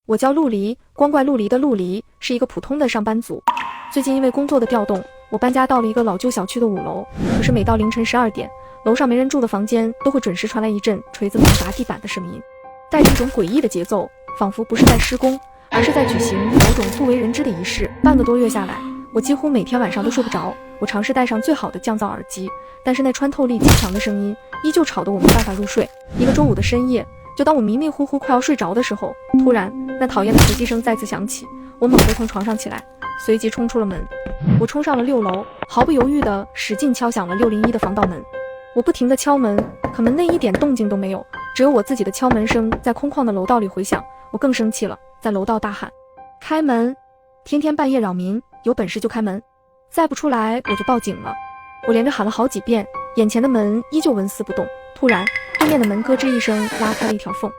我叫陆离，光怪陆离的陆离，是一个普通的上班族。最近因为工作的调动，我搬家到了一个老旧小区的5楼。可是每到凌晨12点，楼上没人住的房间都会准时传来一阵锤子猛砸地板的声音，带着一种诡异的节奏，仿佛不是在施工，而是在举行某种不为人知的仪式。半个多月下来，我几乎每天晚上都睡不着。我尝试戴上最好的降噪耳机，但是那穿透力极强的声音依旧吵得我没办法入睡。一个周五的深夜，就当我迷迷糊糊快要睡着的时候，突然那讨厌的手机声再次响起，我猛地从床上起来，随即冲出了门。我冲上了6楼，毫不犹豫地使劲敲响了601的防盗门。我不停地敲门，可门内一点动静都没有，只有我自己的敲门声在空旷的楼道里回响。我更生气了，在楼道大喊：开门！天天半夜扰民，有本事就开门，再不出来我就报警了。我连着喊了好几遍，眼前的门依旧纹丝不动。突然，对面的门咯吱一声拉开了一条缝，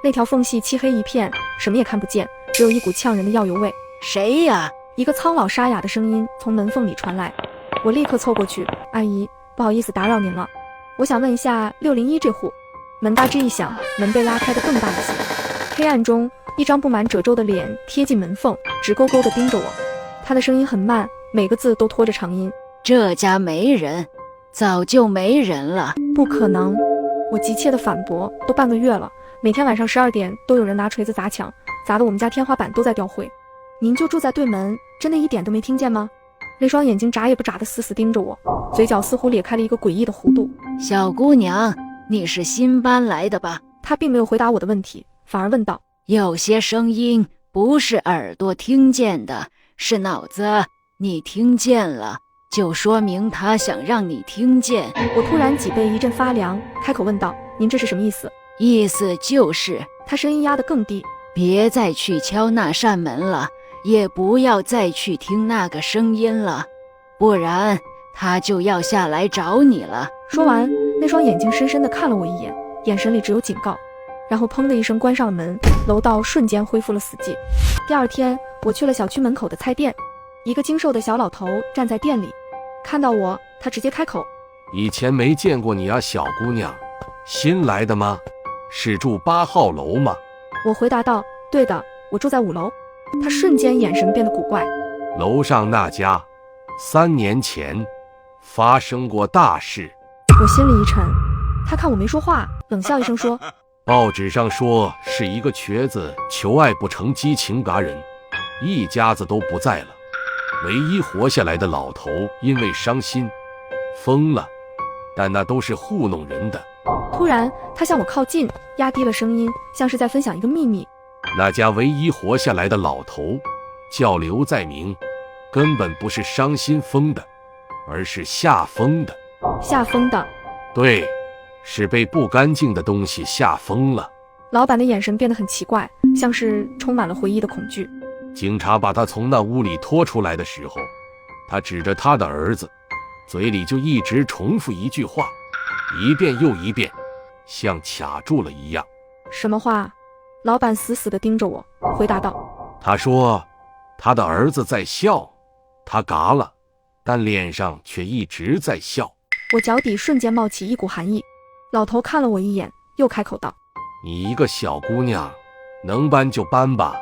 那条缝隙漆黑一片，什么也看不见，只有一股呛人的药油味。谁呀？一个苍老沙哑的声音从门缝里传来。我立刻凑过去，阿姨，不好意思打扰您了，我想问一下601这户。门大吱一响，门被拉开得更大一些。黑暗中，一张布满褶皱的脸贴近门缝，直勾勾地盯着我。他的声音很慢，每个字都拖着长音。这家没人，早就没人了。不可能！我急切地反驳，都半个月了，每天晚上12点都有人拿锤子砸墙，砸得我们家天花板都在掉灰。您就住在对门，真的一点都没听见吗？那双眼睛眨也不眨地死死盯着我，嘴角似乎咧开了一个诡异的弧度。小姑娘，你是新搬来的吧？她并没有回答我的问题，反而问道：有些声音不是耳朵听见的，是脑子，你听见了，就说明他想让你听见。我突然脊背一阵发凉，开口问道：您这是什么意思？意思就是，他声音压得更低，别再去敲那扇门了，也不要再去听那个声音了，不然他就要下来找你了。说完，那双眼睛深深地看了我一眼，眼神里只有警告，然后砰的一声关上了门，楼道瞬间恢复了死寂。第二天，我去了小区门口的菜店，一个精瘦的小老头站在店里，看到我，他直接开口：以前没见过你啊，小姑娘，新来的吗？是住8号楼吗？我回答道：对的，我住在5楼。他瞬间眼神变得古怪。楼上那家3年前发生过大事。我心里一沉，他看我没说话，冷笑一声说：报纸上说是一个瘸子求爱不成激情嘎人，一家子都不在了，唯一活下来的老头因为伤心疯了，但那都是糊弄人的。突然他向我靠近，压低了声音，像是在分享一个秘密。那家唯一活下来的老头叫刘在明，根本不是伤心疯的，而是吓疯的。吓疯的？对，是被不干净的东西吓疯了。老板的眼神变得很奇怪，像是充满了回忆的恐惧。警察把他从那屋里拖出来的时候，他指着他的儿子，嘴里就一直重复一句话，一遍又一遍，像卡住了一样。什么话？老板死死地盯着我，回答道：他说他的儿子在笑，他嘎了，但脸上却一直在笑。我脚底瞬间冒起一股寒意。老头看了我一眼，又开口道：你一个小姑娘，能搬就搬吧，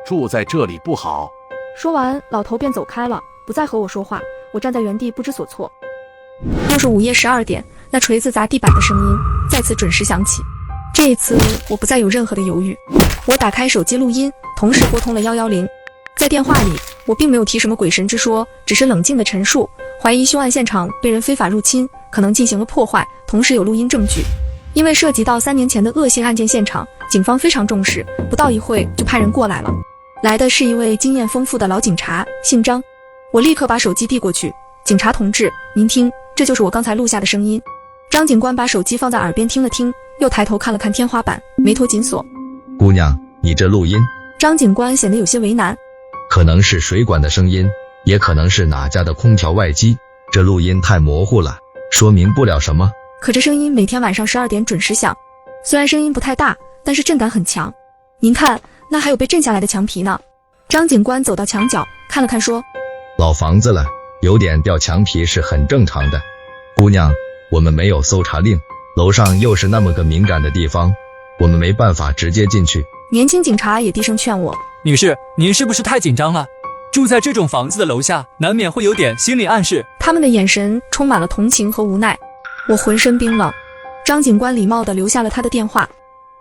住在这里不好。说完，老头便走开了，不再和我说话。我站在原地不知所措。又是午夜12点，那锤子砸地板的声音再次准时响起。这一次我不再有任何的犹豫，我打开手机录音，同时拨通了110。在电话里，我并没有提什么鬼神之说，只是冷静地陈述，怀疑凶案现场被人非法入侵，可能进行了破坏，同时有录音证据。因为涉及到3年前的恶性案件现场，警方非常重视，不到一会就派人过来了。来的是一位经验丰富的老警察，姓张。我立刻把手机递过去：警察同志，您听，这就是我刚才录下的声音。张警官把手机放在耳边听了听，又抬头看了看天花板，眉头紧锁。姑娘，你这录音……张警官显得有些为难。可能是水管的声音，也可能是哪家的空调外机，这录音太模糊了，说明不了什么。可这声音每天晚上12点准时响，虽然声音不太大，但是震感很强。您看，那还有被震下来的墙皮呢。张警官走到墙角看了看说：老房子了，有点掉墙皮是很正常的。姑娘，我们没有搜查令，楼上又是那么个敏感的地方，我们没办法直接进去。年轻警察也低声劝我：女士，您是不是太紧张了？住在这种房子的楼下，难免会有点心理暗示。他们的眼神充满了同情和无奈，我浑身冰冷。张警官礼貌地留下了他的电话。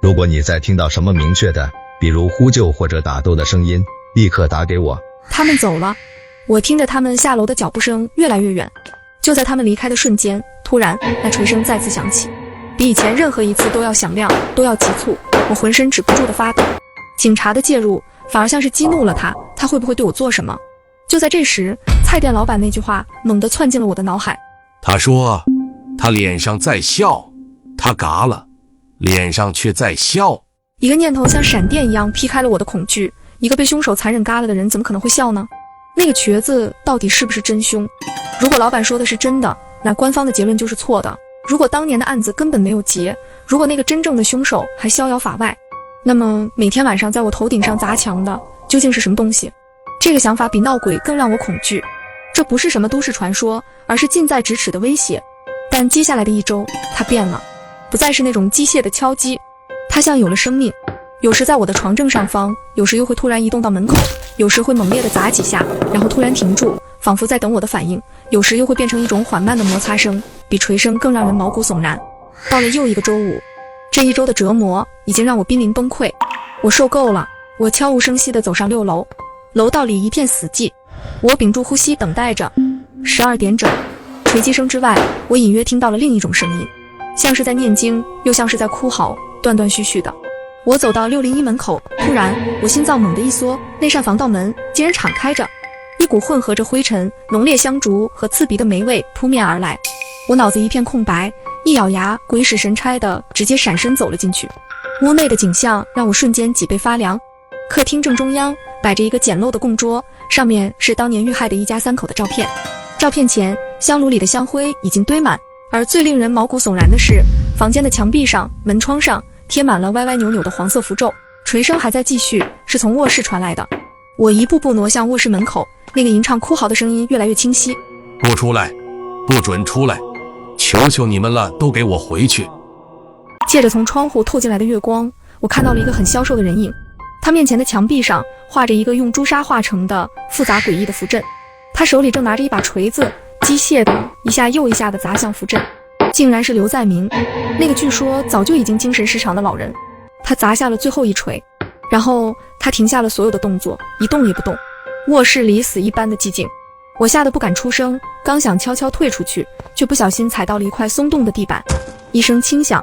如果你再听到什么明确的，比如呼救或者打斗的声音，立刻打给我。他们走了，我听着他们下楼的脚步声越来越远。就在他们离开的瞬间，突然那锤声再次响起，比以前任何一次都要响亮，都要急促。我浑身止不住的发抖。警察的介入反而像是激怒了他，他会不会对我做什么？就在这时，菜店老板那句话猛地窜进了我的脑海。他说他脸上在笑，他嘎了，脸上却在笑。一个念头像闪电一样劈开了我的恐惧，一个被凶手残忍嘎了的人怎么可能会笑呢？那个瘸子到底是不是真凶？如果老板说的是真的，那官方的结论就是错的。如果当年的案子根本没有结，如果那个真正的凶手还逍遥法外，那么每天晚上在我头顶上砸墙的究竟是什么东西？这个想法比闹鬼更让我恐惧。这不是什么都市传说，而是近在咫尺的威胁。但接下来的一周，它变了，不再是那种机械的敲击，它像有了生命。有时在我的床正上方，有时又会突然移动到门口，有时会猛烈地砸几下，然后突然停住，仿佛在等我的反应，有时又会变成一种缓慢的摩擦声，比锤声更让人毛骨悚然。到了又一个周五，这一周的折磨已经让我濒临崩溃，我受够了。我悄无声息地走上6楼，楼道里一片死寂，我屏住呼吸等待着。12点整，锤击声之外，我隐约听到了另一种声音，像是在念经，又像是在哭嚎，断断续续的。我走到601门口，突然我心脏猛地一缩，那扇防盗门竟然敞开着，一股混合着灰尘、浓烈香烛和刺鼻的霉味扑面而来。我脑子一片空白，一咬牙，鬼使神差的直接闪身走了进去。屋内的景象让我瞬间脊背发凉。客厅正中央摆着一个简陋的供桌，上面是当年遇害的一家3口的照片。照片前，香炉里的香灰已经堆满，而最令人毛骨悚然的是，房间的墙壁上、门窗上贴满了歪歪扭扭的黄色符咒。锤声还在继续，是从卧室传来的。我一步步挪向卧室门口，那个吟唱哭嚎的声音越来越清晰。不出来，不准出来，求求你们了，都给我回去。借着从窗户透进来的月光，我看到了一个很消瘦的人影，他面前的墙壁上画着一个用朱砂画成的复杂诡异的符阵，他手里正拿着一把锤子，机械的一下又一下的砸向符阵。竟然是刘在明，那个据说早就已经精神失常的老人。他砸下了最后一锤，然后他停下了所有的动作，一动也不动。卧室里死一般的寂静，我吓得不敢出声，刚想悄悄退出去，却不小心踩到了一块松动的地板，一声轻响。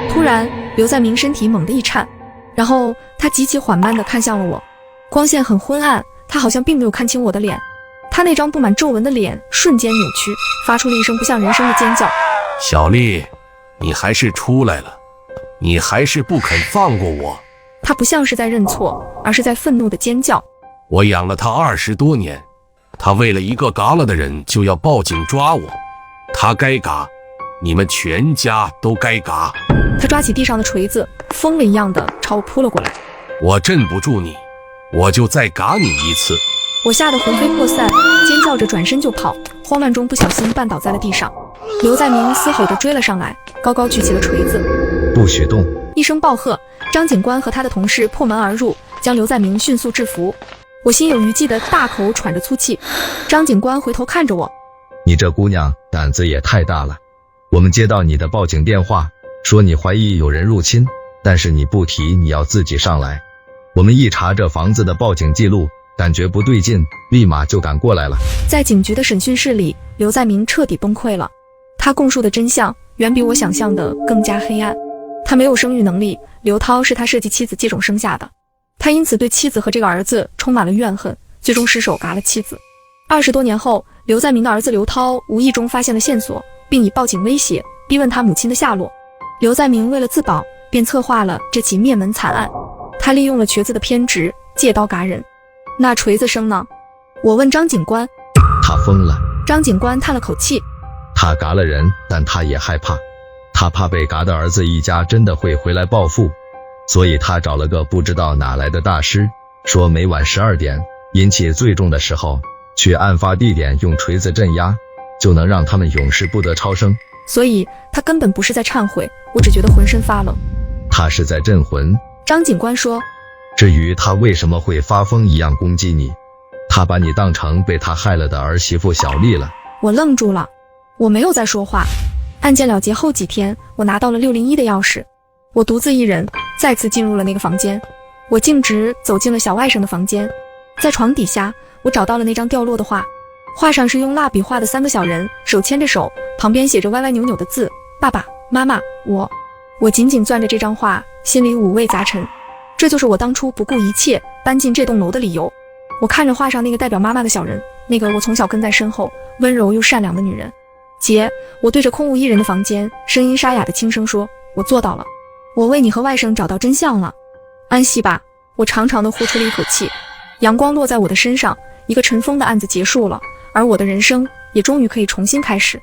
突然刘在明身体猛地一颤，然后他极其缓慢地看向了我，光线很昏暗，他好像并没有看清我的脸，他那张布满皱纹的脸瞬间扭曲，发出了一声不像人声的尖叫。小丽，你还是出来了，你还是不肯放过我。他不像是在认错，而是在愤怒的尖叫。我养了他20多年，他为了一个嘎了的人就要报警抓我，他该嘎，你们全家都该嘎。他抓起地上的锤子，疯了一样的朝我扑了过来。我镇不住你，我就再嘎你一次。我吓得魂飞魄散，尖叫着转身就跑，慌乱中不小心绊倒在了地上。刘在明嘶吼着追了上来，高高举起了锤子。不许动！一声暴喝，张警官和他的同事破门而入，将刘在明迅速制服。我心有余悸的大口喘着粗气。张警官回头看着我，你这姑娘胆子也太大了。我们接到你的报警电话，说你怀疑有人入侵，但是你不提你要自己上来。我们一查这房子的报警记录，感觉不对劲，立马就赶过来了。在警局的审讯室里，刘在明彻底崩溃了。他供述的真相远比我想象的更加黑暗。他没有生育能力，刘涛是他设计妻子接种生下的，他因此对妻子和这个儿子充满了怨恨，最终失手嘎了妻子。20多年后，刘在明的儿子刘涛无意中发现了线索，并以报警威胁逼问他母亲的下落。刘在明为了自保，便策划了这起灭门惨案。他利用了瘸子的偏执，借刀嘎人。那锤子声呢？我问张警官。他疯了。张警官叹了口气。他嘎了人，但他也害怕，他怕被嘎的儿子一家真的会回来报复，所以他找了个不知道哪来的大师，说每晚12点阴气最重的时候，去案发地点用锤子镇压，就能让他们永世不得超生。所以他根本不是在忏悔，我只觉得浑身发冷。他是在镇魂。张警官说。至于他为什么会发疯一样攻击你，他把你当成被他害了的儿媳妇小丽了。我愣住了，我没有再说话。案件了结后几天，我拿到了601的钥匙，我独自一人再次进入了那个房间。我径直走进了小外甥的房间，在床底下，我找到了那张掉落的画，画上是用蜡笔画的3个小人，手牵着手，旁边写着歪歪扭扭的字：爸爸妈妈我。我紧紧攥着这张画，心里五味杂陈。这就是我当初不顾一切搬进这栋楼的理由。我看着画上那个代表妈妈的小人，那个我从小跟在身后温柔又善良的女人。姐，我对着空无一人的房间，声音沙哑的轻声说：我做到了，我为你和外甥找到真相了。安息吧。我长长的呼出了一口气，阳光落在我的身上，一个尘封的案子结束了，而我的人生也终于可以重新开始。